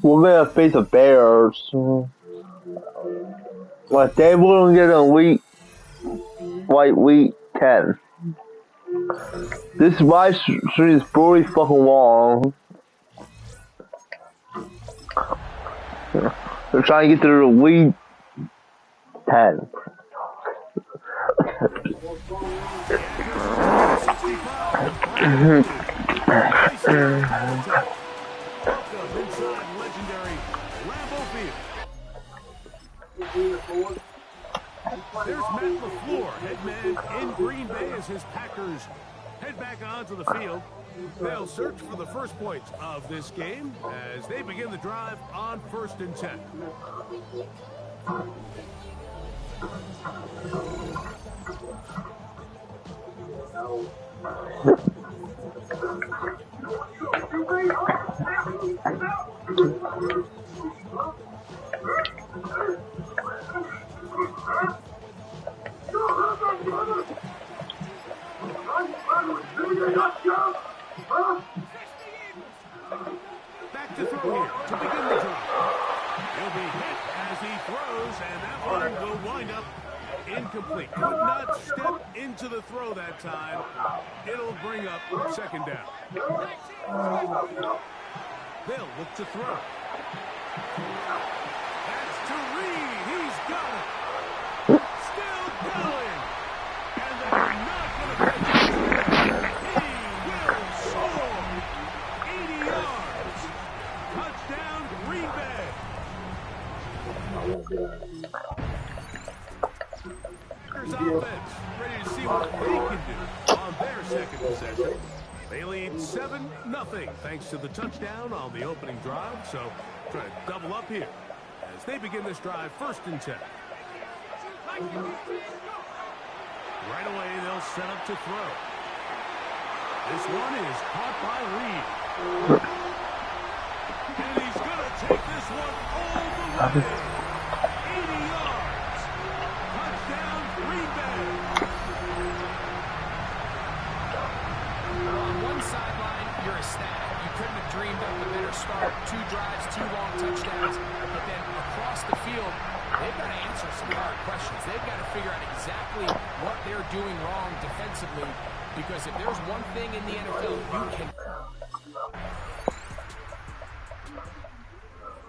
We're gonna face the Bears. Like they wouldn't get a week 10. This live stream is pretty fucking long. They're trying to get to the week 10. There's Matt LaFleur, head man in Green Bay as his Packers head back onto the field. They'll search for the first points of this game as they begin the drive on 1st and 10. Back to throw here to begin the drive. He'll be hit as he throws, and that one will wind up incomplete. Could not step into the throw that time. It'll bring up 2nd down. They'll look to throw. That's to Reed. He's got it. Still going. And they're not going to catch it. He will soar. 80 yards. Touchdown, Green Bay. Packers offense ready to see what they can do on their 2nd possession. They lead 7-0 thanks to the touchdown on the opening drive. So try to double up here as they begin this drive 1st and 10. Right away, they'll set up to throw. This one is caught by Reed. And he's going to take this one all the way. 80 yards. Touchdown, Green Bay. On one sideline, you're ecstatic. You couldn't have dreamed up a better start. 2 drives, 2 long touchdowns. But then across the field, they've got to answer some hard questions. They've got to figure out exactly what they're doing wrong defensively, because if there's one thing in the NFL you can...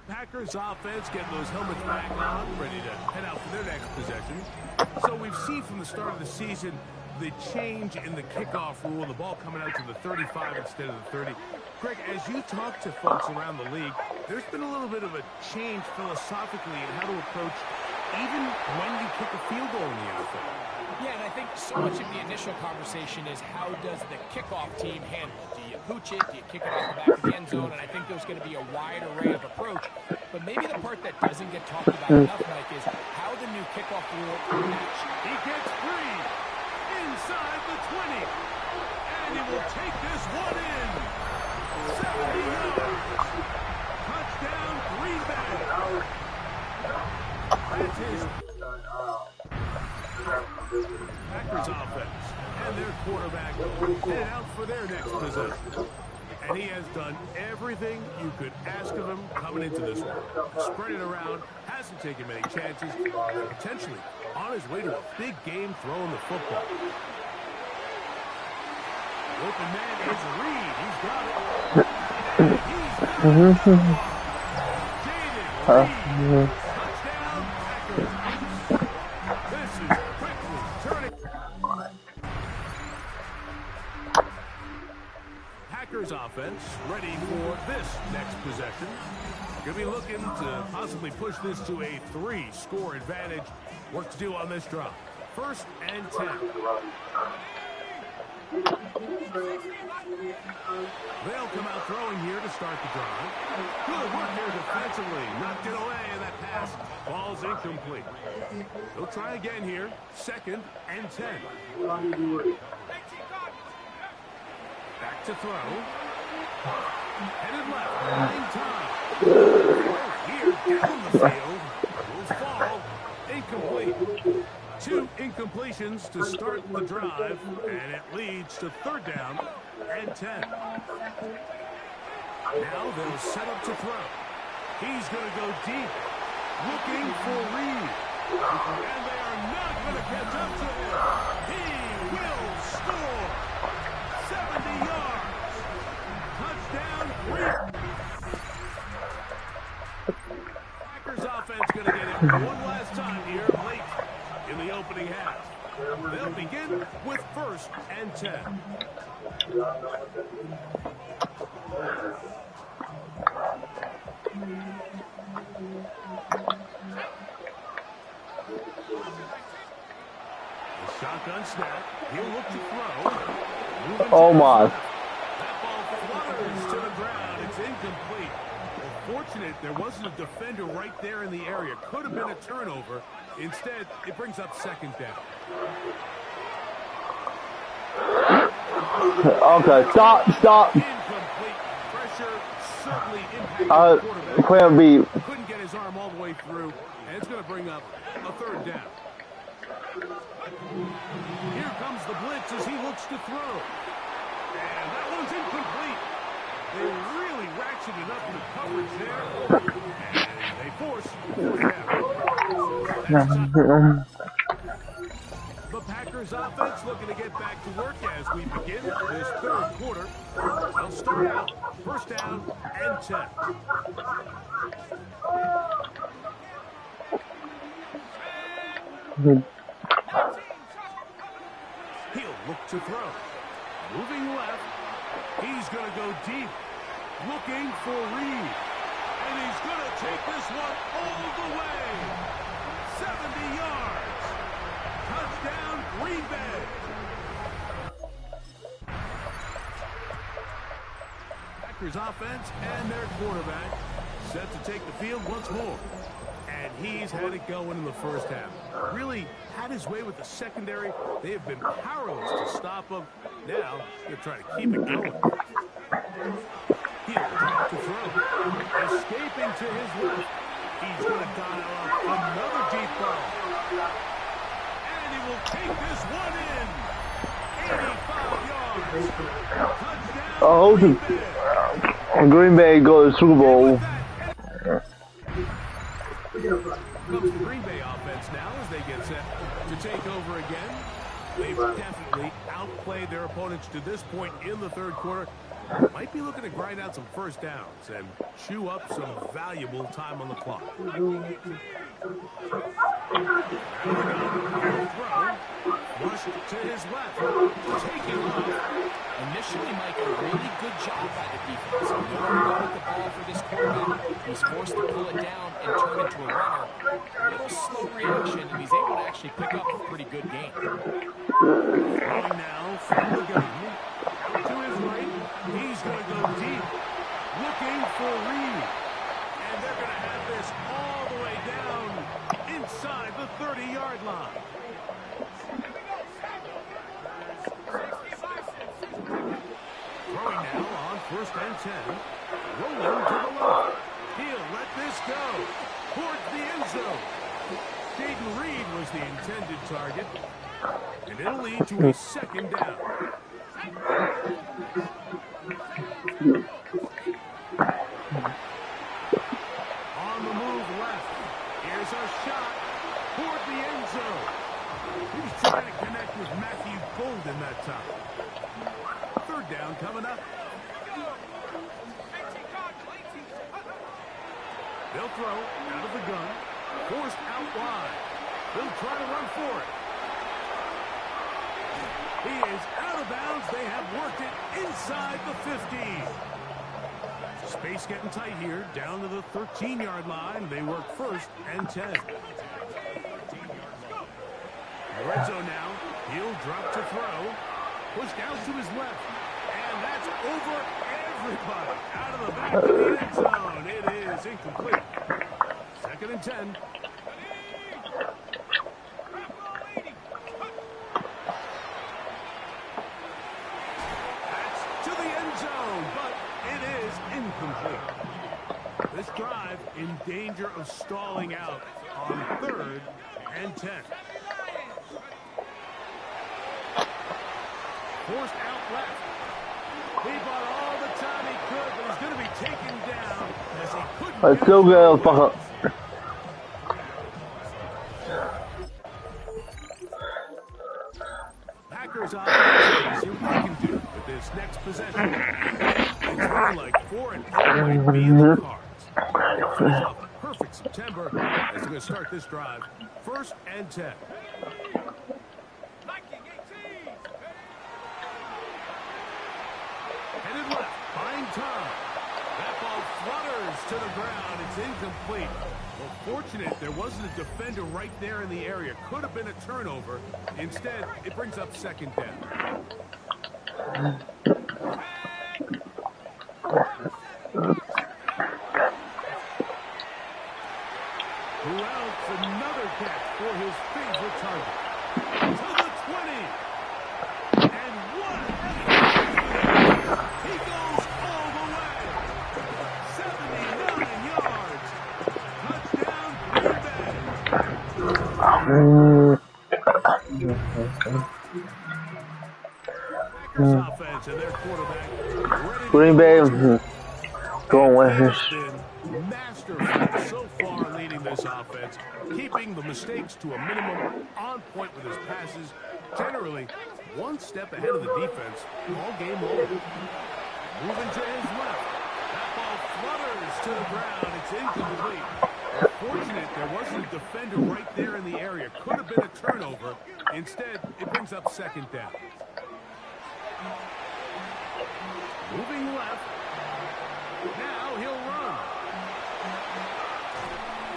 Packers offense getting those helmets back on, ready to head out for their next possession. So we've seen from the start of the season the change in the kickoff rule, the ball coming out to the 35 instead of the 30. Greg, as you talk to folks around the league, there's been a little bit of a change philosophically in how to approach even when you kick a field goal in the NFL. Yeah, and I think so much of the initial conversation is how does the kickoff team handle it? Do you pooch it? Do you kick it off the back of the end zone? And I think there's going to be a wide array of approach. But maybe the part that doesn't get talked about enough, Mike, is how the new kickoff rule actually... He gets free inside the 20. And he will take this one in. 70 yards. Touchdown, Green Bay. That's his... Packers offense and their quarterback head out for their next possession. And he has done everything you could ask of him coming into this one. Spread it around, hasn't taken many chances, potentially on his way to a big game throwing the football. The open man is Reed. He's got it. He's got it. Jaden Reed. Touchdown, Packers. This is quickly turning. Packers offense ready for this next possession. Going to be looking to possibly push this to a 3-score advantage. Work to do on this drive. 1st and 10. They'll come out throwing here to start the drive. Good work here defensively. Knocked it away, and that pass falls incomplete. They'll try again here. 2nd and 10. Back to throw. Headed left. Running time. Here down the field. Will fall. Incomplete. 2 incompletions to start the drive, and it leads to 3rd down and 10. Now they'll set up to throw. He's going to go deep, looking for Reed. And they are not going to catch up to him. He will score. 70 yards. Touchdown, Reed. Packers offense going to get it one last time here late in the opening half. They'll begin with 1st and 10. The shotgun snap. He'll look to throw. Oh my. That ball flutters to the ground. It's incomplete. Well, fortunate there wasn't a defender right there in the area. Could have been a turnover. Instead, it brings up 2nd down. Okay, stop. Incomplete. Pressure certainly impacted the quarterback. Can't be. Couldn't get his arm all the way through, and it's going to bring up a 3rd down. Here comes the blitz as he looks to throw. And that one's incomplete. They really ratcheted up the coverage there, and they force 4th down. The Packers offense looking to get back to work as we begin this 3rd quarter. They'll start out 1st down and 10. He'll look to throw. Moving left. He's going to go deep. Looking for Reed. And he's going to take this one all the way. 70 yards. Touchdown, Green Bay. Packers offense and their quarterback set to take the field once more. And he's had it going in the 1st half. Really had his way with the secondary. They have been powerless to stop him. Now they're trying to keep it going. He'll drop to throw. Escaping to his left. He's going to dial up another deep ball. And he will take this one in. 85 yards. Touchdown, Green Bay go to the Super Bowl. Comes the Green Bay offense now as they get set to take over again. They've definitely outplayed their opponents to this point in the 3rd quarter. Might be looking to grind out some 1st downs and chew up some valuable time on the clock. Rush to his left. Taking off. Initially, Mike, a really good job by the defense. Nowhere to go with the ball for this quarterback. He's forced to pull it down and turn into a runner. A little slow reaction, and he's able to actually pick up a pretty good game. Throwing now from the gun. To his right. He's going to go deep. Looking for Reed. And they're going to have this all the way down inside the 30-yard line. Throwing now on 1st and 10. Rolling to the left. He'll let this go. Towards the end zone. Jaden Reed was the intended target. And it'll lead to a 2nd down. On the move left. Here's a shot toward the end zone. He's trying to connect with Matthew Golden that time. 3rd down coming up. They'll throw out of the gun. Forced out wide. They'll try to run for it. He is out of bounds. They have worked it inside the 15. Space getting tight here. Down to the 13-yard line. They work 1st and 10. Red zone now. He'll drop to throw. Pushed out to his left. And that's over everybody. Out of the back of the end zone. It is incomplete. 2nd and 10. That's to the end zone, but it is incomplete. This drive in danger of stalling out on 3rd and 10. Forced out left. He bought all the time he could, but he's going to be taken down as he couldn't. Let's go get fucker. Packers offense, see what they can do with this next possession. It's looking like 4-0 might be in the cards. Finish off a perfect September as they're going to start this drive. 1st and 10. Headed left, find time. That ball flutters to the ground. It's incomplete. Well, fortunate there wasn't a defender right there in the area. Could have been a turnover. Instead, it brings up 2nd down. Who else? Another catch for his favorite target. To the 20. And what? He goes all the way. 79 yards. Touchdown, Green Bay. Packers offense and their quarterback. Green Bay going with his. Masterful so far leading this offense, keeping the mistakes to a minimum, on point with his passes, generally one step ahead of the defense all game long. Moving to his left. That ball flutters to the ground. It's incomplete. Fortunate there wasn't a defender right there in the area. Could have been a turnover. Instead, it brings up 2nd down. Moving left. Now he'll run.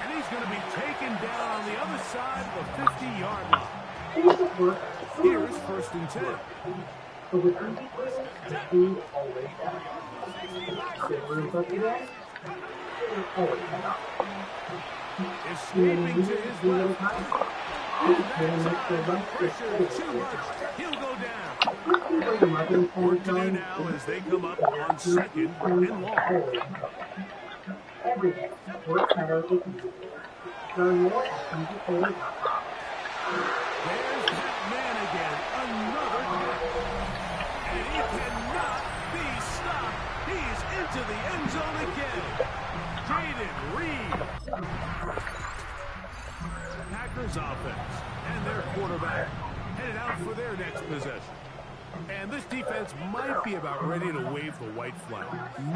And he's going to be taken down on the other side of the 50-yard line. Here's 1st and 10. Escaping to his left. Pressure too much. He'll go down. Work to do now as they come up on 2nd and long. There's that man again. Another catch. And he cannot be stopped. He's into the end zone again. Jaden Reed. Packers offense and their quarterback headed out for their next possession. And this defense might be about ready to wave the white flag.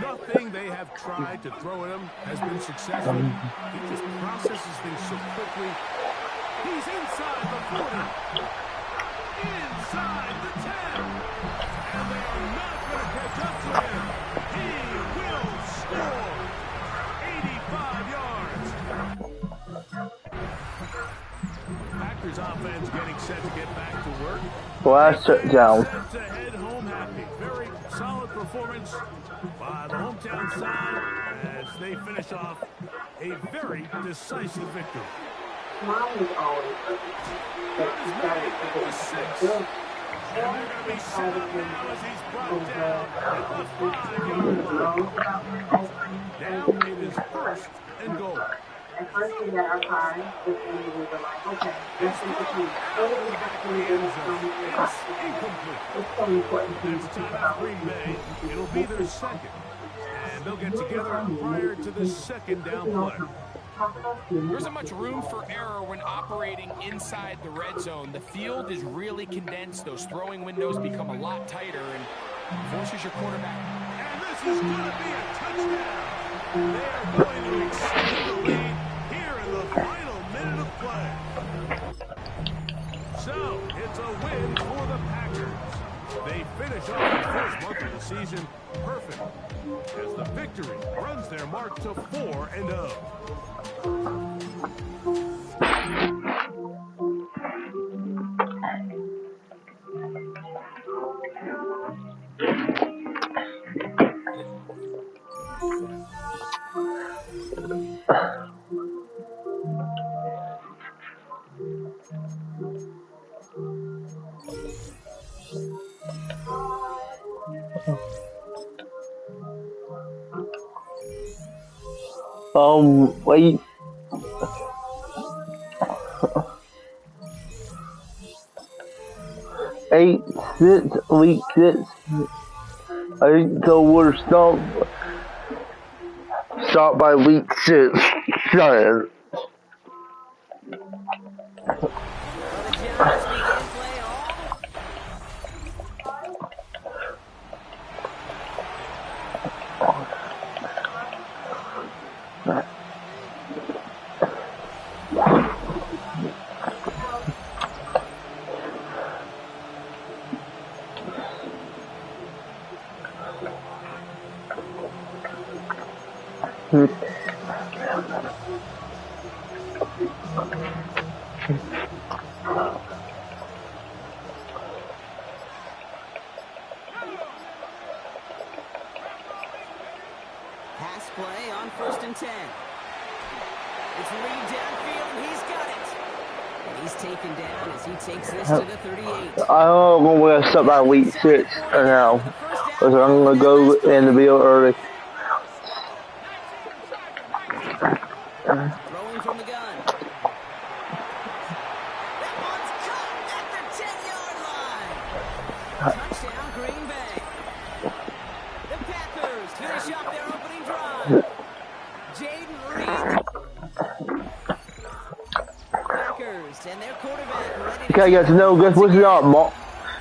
Nothing they have tried to throw at him has been successful. He just processes things so quickly. He's inside the 40. Inside the 10. And they are not going to catch up to him. He will score. 85 yards. Packers offense getting set to get back to work. Last down. Set to head home happy. Very solid performance by the hometown side as they finish off a very decisive victory. Mine is always The 6. And they're going to be set up now as he's brought down at the 5-yard line. Now it is 1st and goal. At first we got our car, but then we were like, okay, let's see what we do. It's so important to Next time at Green Bay, it'll be their 2nd. And they'll get together prior to the 2nd down play. There isn't much room for error when operating inside the red zone. The field is really condensed. Those throwing windows become a lot tighter and forces your quarterback. And this is going to be a touchdown. They are going to extend the lead here in the final minute of play. So, it's a win for the Packers. They finish off the first month of the season perfect as the victory runs their mark to 4-0. Wait. Eight, 6, week 6. I think so we're start by week 6. Shut Pass play on 1st and 10. It's Reed downfield, and he's got it. And he's taken down as he takes this to the 38. I'm going to start by week 6 now. Because I'm going to go in the field early. Throwing from the gun. That one's caught at the 10-yard line. Touchdown, Green Bay. The Packers finish off their opening drive. Jaden Reed. Packers and their quarterback ready to... Okay, guys, no, guess what's up,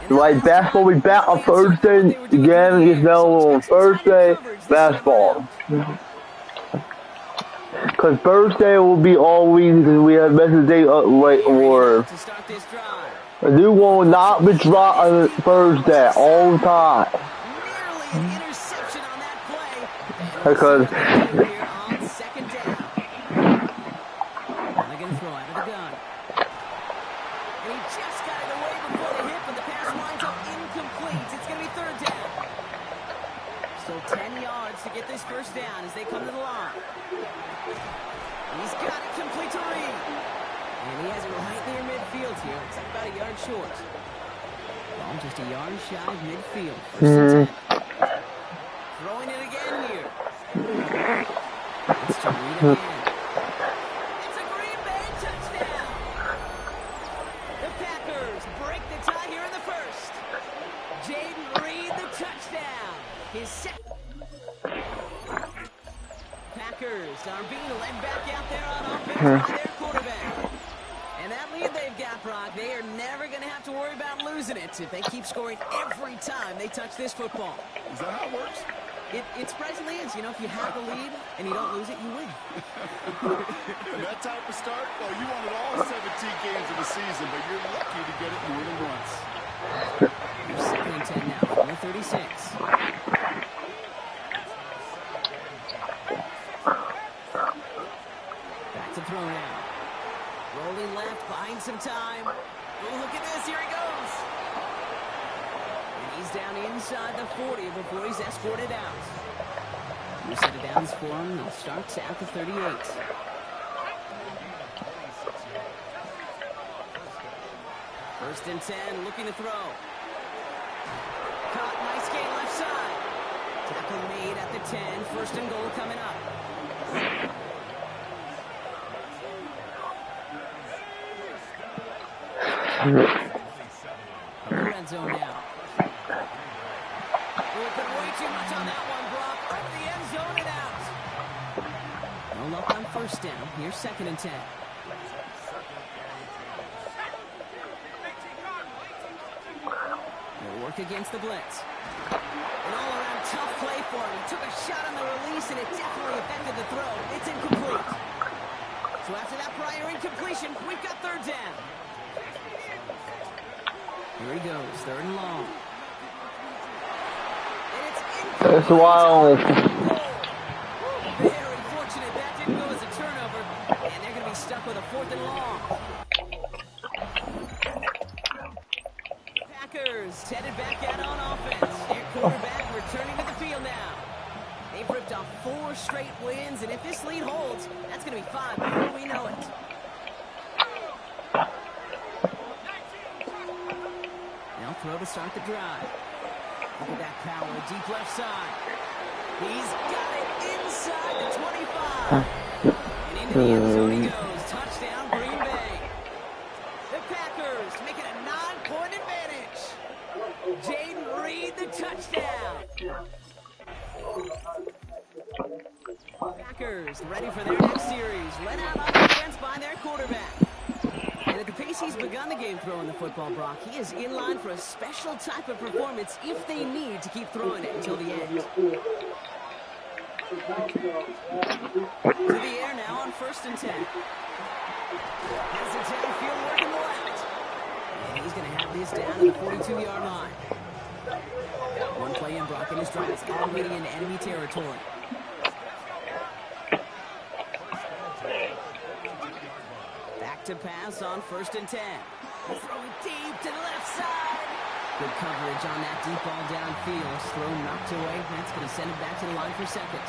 like basketball will be back on Thursday again. Just know on Thursday basketball. Cause Thursday will be all week because we have message day late or the new one will not be dropped on Thursday all the time. Because get this first down as they come to the line. He's got it complete to Reed. And he has it right near midfield here. It's like about a yard short. Ball just a yard shy of midfield. First and 10. Throwing it again here. It's to Reed again. It's a Green Bay touchdown. The Packers break the tie here in the first. Jaden Reed, the touchdown. His second. Packers are being led back out there on offense by their quarterback. And that lead they've got, Brock, they are never going to have to worry about losing it if they keep scoring every time they touch this football. Is that how it works? It surprisingly is. You know, if you have the lead and you don't lose it, you win. And that type of start, well, you wanted all 17 games of the season, but you're lucky to get it more than once. You're 2nd and 10 now from the 36. To throw now. Rolling left, buying some time. Oh, look at this. Here he goes. And he's down inside the 40 before he's escorted out. New set of downs for him. They'll start at the 38. First and 10, looking to throw. Caught, nice gain left side. Tackle made at the 10. First and goal coming up. Red zone now. We've been way too much on that one, Brock. Over the end zone and out. No luck on first down. Here's 2nd and 10. They'll work against the blitz. An all-around tough play for him. He took a shot on the release, and it definitely affected the throw. It's incomplete. So after that prior incompletion, we've got 3rd down. Here he goes, 3rd and long. And it's wild. Very fortunate that didn't go as a turnover, and they're going to be stuck with a 4th and long. Packers headed back out on offense. Their quarterback returning to the field now. They've ripped off 4 straight wins, and if this lead holds, that's going to be 5 before we know it. Throw to start the drive. Look at that power, deep left side. He's got it inside the 25. And into the end zone he goes. Touchdown, Green Bay. The Packers make it a 9-point advantage. Jaden Reed, the touchdown. Packers ready for their next series. Led out on offense by their quarterback. And at the pace he's begun the game throwing the football, Brock, he is in line for a special type of performance if they need to keep throwing it until the end. To the air now on 1st and 10. Has the downfield working left. And he's going to have this down to the 42-yard line. One play in, Brock, and his drive is already into enemy territory. Back to pass on 1st and 10. Throwing deep to the left side. Good coverage on that deep ball downfield. Throw knocked away. That's going to send it back to the line for second.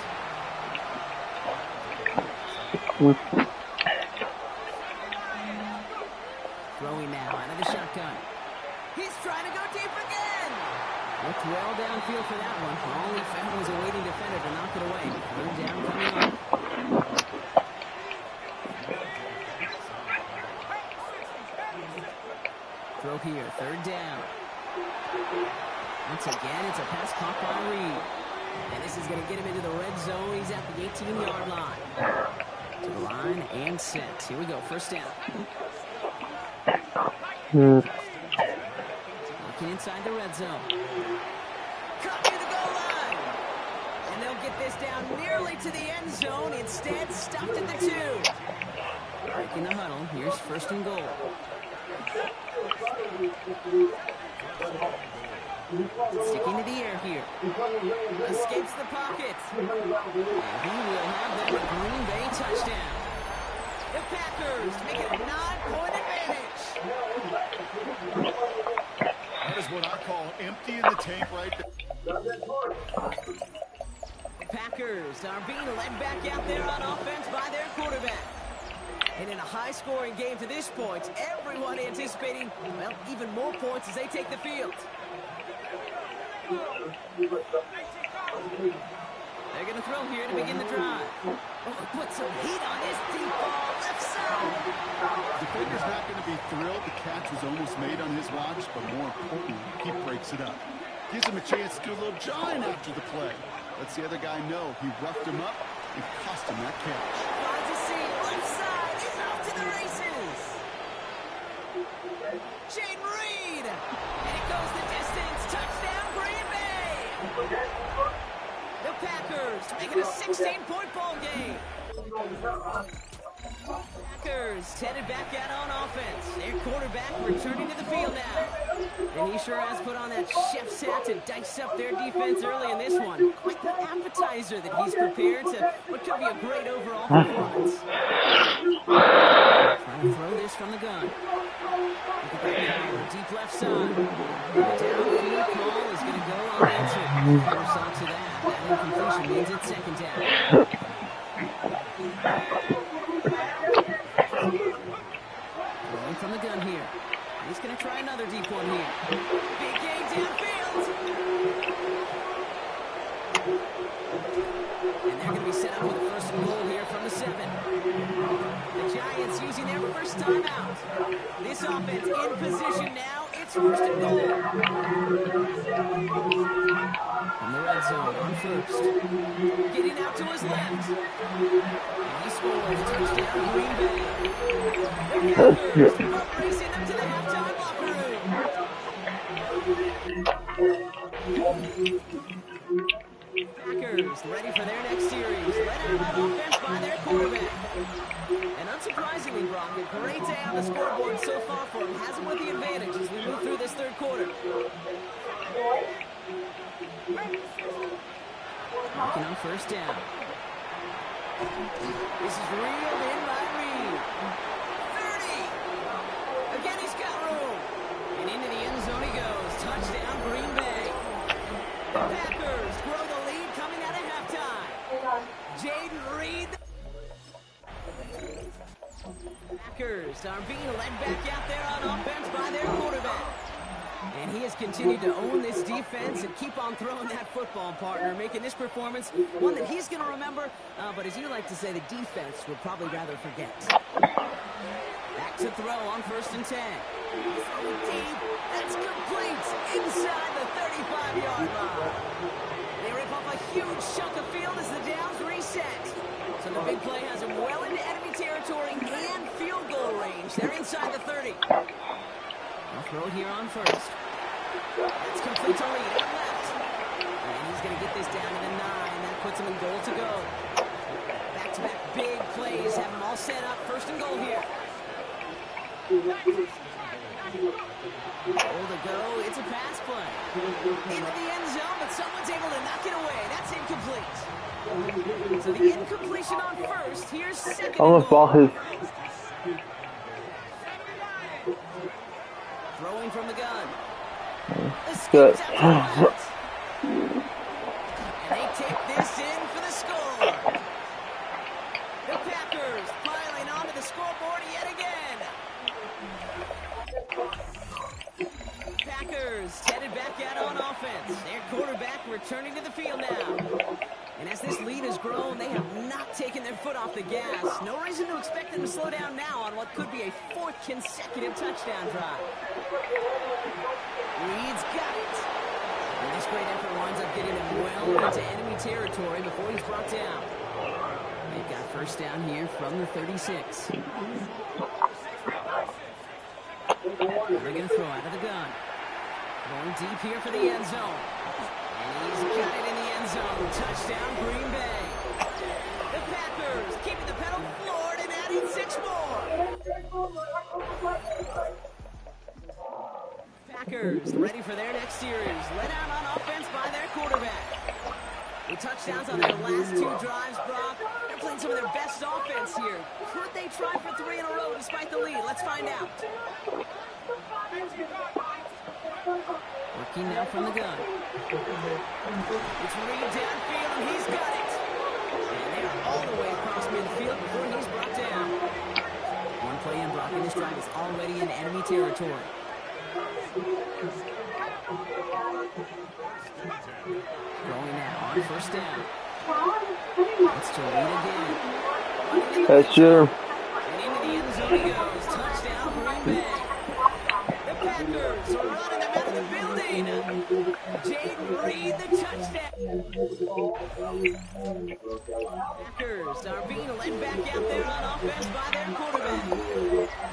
Throwing now out of the shotgun. He's trying to go deep again. Looked well downfield for that one. All he found was a waiting defender to knock it away. 3rd down coming up. Throw here, 3rd down. Once again, it's a pass caught by Reed. And this is going to get him into the red zone. He's at the 18-yard line. To the line and set. Here we go, 1st down. Looking inside the red zone. Cut near the goal line. And they'll get this down nearly to the end zone. Instead, stopped at the 2. Breaking the huddle. Here's 1st and goal. Sticking to the air here. Escapes the pocket. And he will have that Green Bay touchdown. The Packers make it a 9-point advantage. That is what I call empty in the tank right there. The Packers are being led back out there on offense by their quarterback. And in a high-scoring game to this point, everyone anticipating, well, even more points as they take the field. They're going to throw here to begin the drive. Oh, put some heat on this deep ball, left side. The defender's not going to be thrilled. The catch was almost made on his watch, but more importantly, he breaks it up. Gives him a chance to do a little jawing after the play. Lets the other guy know he roughed him up and cost him that catch. Finds a seam, left side, he's off to the races. Jaden Reed, and it goes the distance. Touchdown, Green Bay. The Packers make it a 16-point ball game. Packers headed back out on offense. Their quarterback returning to the field now. And he sure has put on that chef's hat to dice up their defense early in this one. Quite the appetizer that he's prepared to what could be a great overall performance. Trying to throw this from the gun. Look at that power, deep left side. The downfield call is going to go unanswered. First off to that. That incompletion means it's 2nd down. Throwing from the gun here. He's going to try another deep one here. Big game downfield. And they're going to be set up with a 1st and goal here from the 7. The Giants using their first timeout. This offense in position now. It's 1st and goal. From the red zone on 1st. Getting out to his left. And he scores. Touchdown, Green Bay. The Packers racing them to the halftime locker room. Packers ready for their next series. Led out on offense by their quarterback. And unsurprisingly, Brock, a great day on the scoreboard so far for him. Has him with the advantage as we move through this 3rd quarter. Working on 1st down. This is reeled in by Reed. 30. Again, he's got room. And into the end zone he goes. Touchdown, Green Bay. The Packers grow the lead coming out of halftime. Jaden Reed. Packers are being led back out there on offense by their quarterback. And he has continued to own this defense and keep on throwing that football, partner, making this performance one that he's going to remember, but as you like to say, the defense would probably rather forget. Back to throw on 1st and 10. Throw deep. That's complete inside the 35-yard line. They rip off a huge chunk of field as the downs reset. So the big play has him well into enemy territory and field goal range. They're inside the 30. They'll throw it here on 1st. That's complete to Reed out left. And he's going to get this down to the 9. That puts him in goal to go. Back-to-back big plays have them all set up. 1st and goal here. Goal to go. It's a pass play. Into the end zone, but someone's able to knock it away. That's incomplete. So the incompletion on 1st. Here's 2nd and goal. Throwing from the gun. Good. And they take this in for the score. The Packers piling onto the scoreboard yet again. Packers headed back out on offense. Their quarterback returning to the field now. And as this lead has grown, they have not taken their foot off the gas. No reason to expect them to slow down now on what could be a 4th consecutive touchdown drive. Reed's got it. And this great effort winds up getting him well into enemy territory before he's brought down. They've got 1st down here from the 36. They're going to throw out of the gun. Going deep here for the end zone. And he's got it in the end zone. Touchdown, Green Bay. The Packers keeping the pedal floored and adding 6 more. Packers ready for their next series. Led out on offense by their quarterback. The touchdowns on their last 2 drives, Brock. They're playing some of their best offense here. Could they try for 3 in a row despite the lead? Let's find out. Working now from the gun. It's Reed downfield, and he's got it. And they are all the way across midfield before he's brought down. One play in, Brock, and this drive is already in enemy territory. Going now on 1st down. It's to Reed again. That's your. And into the end zone he goes. Touchdown, Green Bay. The Packers are running them out of the building. Jaden Reed, the touchdown. Packers are being led back out there on offense by their quarterback.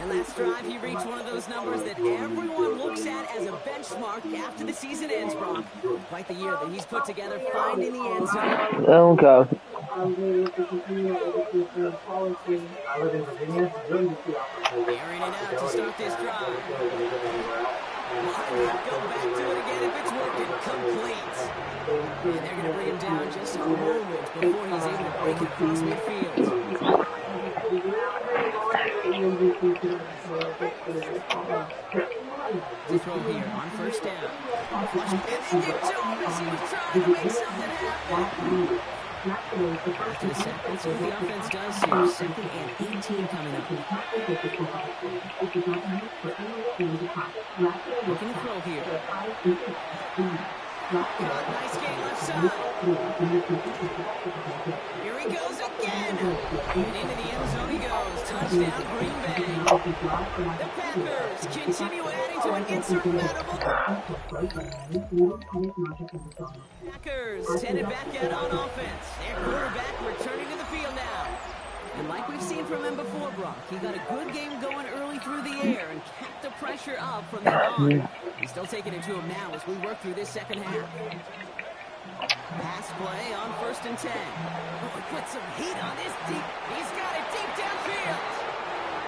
And last drive, he reached one of those numbers that everyone looks at as a benchmark after the season ends, Brock. Quite the year that he's put together, finding the end zone. Okay. Airing it out to start this drive. Why not go back to it again if it's working? Complete. And they're going to bring him down just a moment before he's able to break it across midfield. To throw here on 1st down. Flush it in to him as he was trying to make something happen. After the sack, that's what the offense does here. 2nd and 18 coming up. Looking to throw here. Nice game left side. Here he goes again. And into the end zone he goes. Touchdown, Green Bay. The Packers continue adding to an insurmountable. Packers headed back out on offense. Their quarterback returning to the field now. And like we've seen from him before, Brock, he got a good game going early through the air and kept the pressure up from then on. He's still taking it to him now as we work through this 2nd half. Pass play on 1st and 10. Oh, he put some heat on this deep. He's got it deep downfield.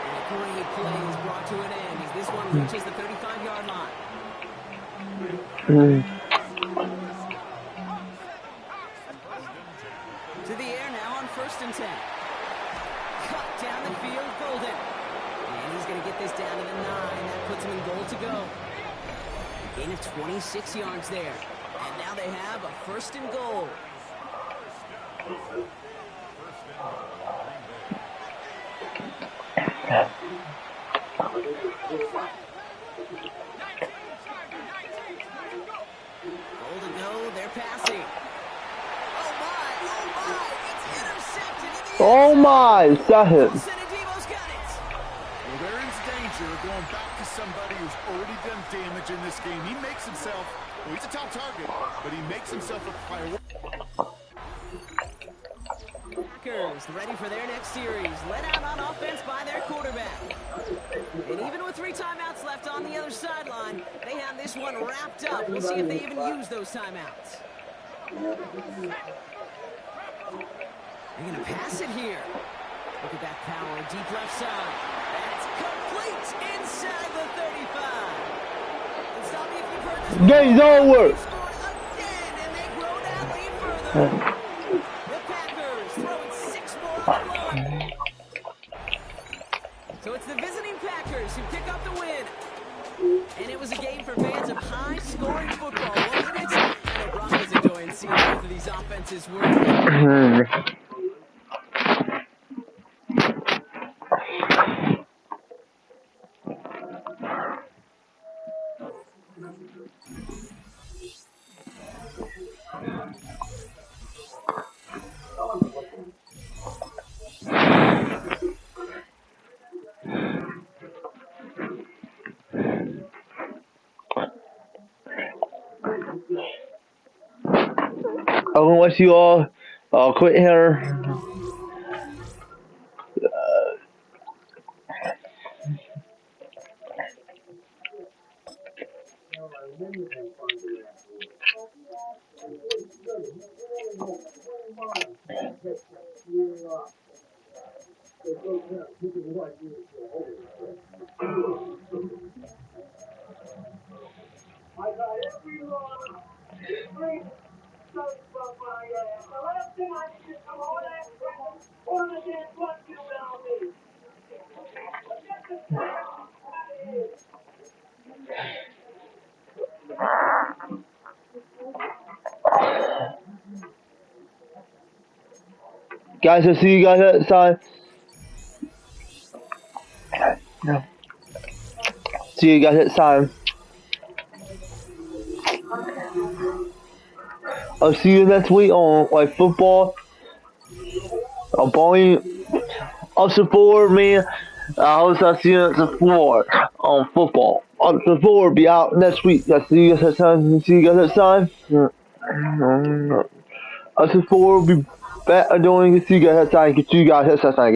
And a great play is brought to an end as this one reaches the 35-yard line. To the air now on 1st and 10. Cut down the field, Golden. And he's going to get this down to the 9. That puts him in goal to go. A gain of 26 yards there. And now they have a 1st and goal. passing. Oh my, it's intercepted in the Oh my, that hit. Wilson and Devo's got it. Well, they're in danger of going back to somebody who's already done damage in this game. He makes himself, well, he's a top target, but he makes himself a priority. Packers ready for their next series. Let out on offense by their quarterback. And even with 3 timeouts left on the other sideline, they have this one wrapped up. We'll see if they even use those timeouts. They're going to pass it here. Look at that power, deep left side. That's complete inside the 35. And stop me if you've heard this. Game's over. They scored again, and they grow that lead further. The Packers throwing 6 more on the line. So it's the visiting Packers who pick up the win. And it was a game for fans of high-scoring football, wasn't it? I know Broncos enjoying seeing both of these offenses work. I'm gonna let you all quit here. Guys, I'll see you guys outside. See you guys outside. I'll see you next week on like football. I'm going up to 4, man. I hope I'll see you at the 4 on football. Up to 4 be out next week. I'll see you guys outside. See you guys outside. Up to 4 will be back doing. See you guys outside. Get you guys outside.